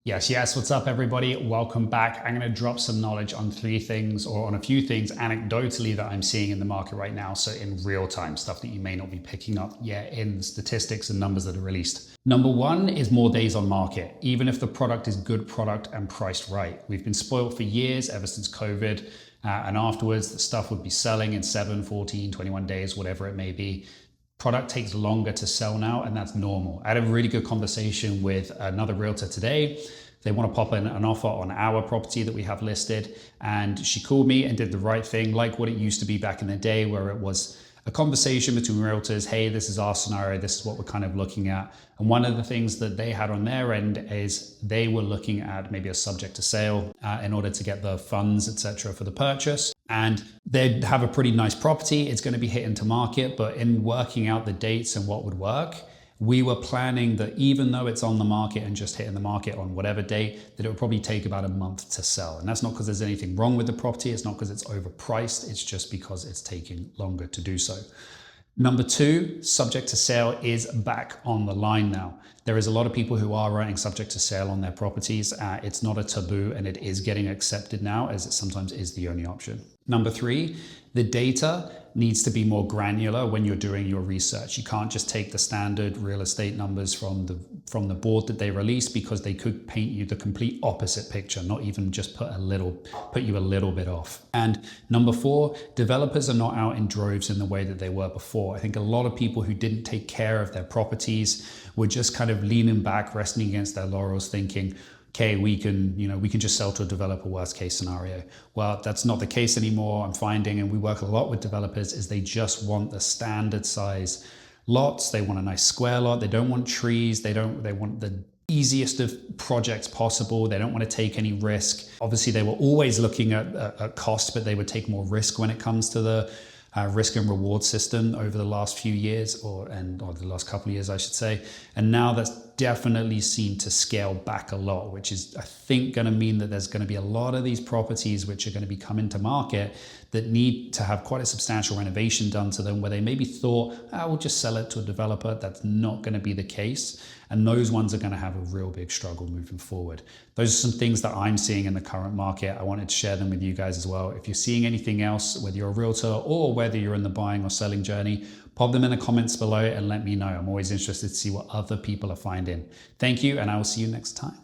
Yes, what's up, everybody? Welcome back. I'm going to drop some knowledge on three things or on a few things anecdotally that I'm seeing in the market right now. So, in real time, stuff that you may not be picking up yet in the statistics and numbers that are released. Number one is more days on market, even if the product is good product and priced right. We've been spoiled for years, ever since COVID. And afterwards, the stuff would be selling in 7, 14, 21 days, whatever it may be. Product takes longer to sell now, and that's normal. I had a really good conversation with another realtor today. They want to pop in an offer on our property that we have listed, and she called me and did the right thing, like what it used to be back in the day, where it was a conversation between realtors. Hey, this is our scenario. This is what we're kind of looking at. And one of the things that they had on their end is they were looking at maybe a subject to sale in order to get the funds, etc., for the purchase. And they'd have a pretty nice property. It's going to be hitting to market, but in working out the dates and what would work, we were planning that even though it's on the market and just hitting the market on whatever date, that it would probably take about a month to sell. And that's not because there's anything wrong with the property. It's not because it's overpriced. It's just because it's taking longer to do so. Number two, subject to sale is back on the line now. There is a lot of people who are writing subject to sale on their properties. It's not a taboo, and it is getting accepted now, as it sometimes is the only option. Number three, the data needs to be more granular when you're doing your research. You can't just take the standard real estate numbers from the board that they release, because they could paint you the complete opposite picture, not even just put you a little bit off. And number four, developers are not out in droves in the way that they were before. I think a lot of people who didn't take care of their properties were just kind of leaning back, resting against their laurels, thinking, okay, we can just sell to a developer, worst case scenario. Well, that's not the case anymore. I'm finding, and we work a lot with developers, is they just want the standard size lots. They want a nice square lot. They don't want trees. They want the easiest of projects possible. They don't want to take any risk. Obviously, they were always looking at cost, but they would take more risk when it comes to the risk and reward system over the last few years, or the last couple of years, I should say. And now that's definitely seemed to scale back a lot, which is, I think, going to mean that there's going to be a lot of these properties which are going to be coming to market that need to have quite a substantial renovation done to them, where they maybe thought, we'll just sell it to a developer. That's not going to be the case. And those ones are going to have a real big struggle moving forward. Those are some things that I'm seeing in the current market. I wanted to share them with you guys as well. If you're seeing anything else, whether you're a realtor or whether you're in the buying or selling journey, pop them in the comments below and let me know. I'm always interested to see what other people are finding. Thank you, and I will see you next time.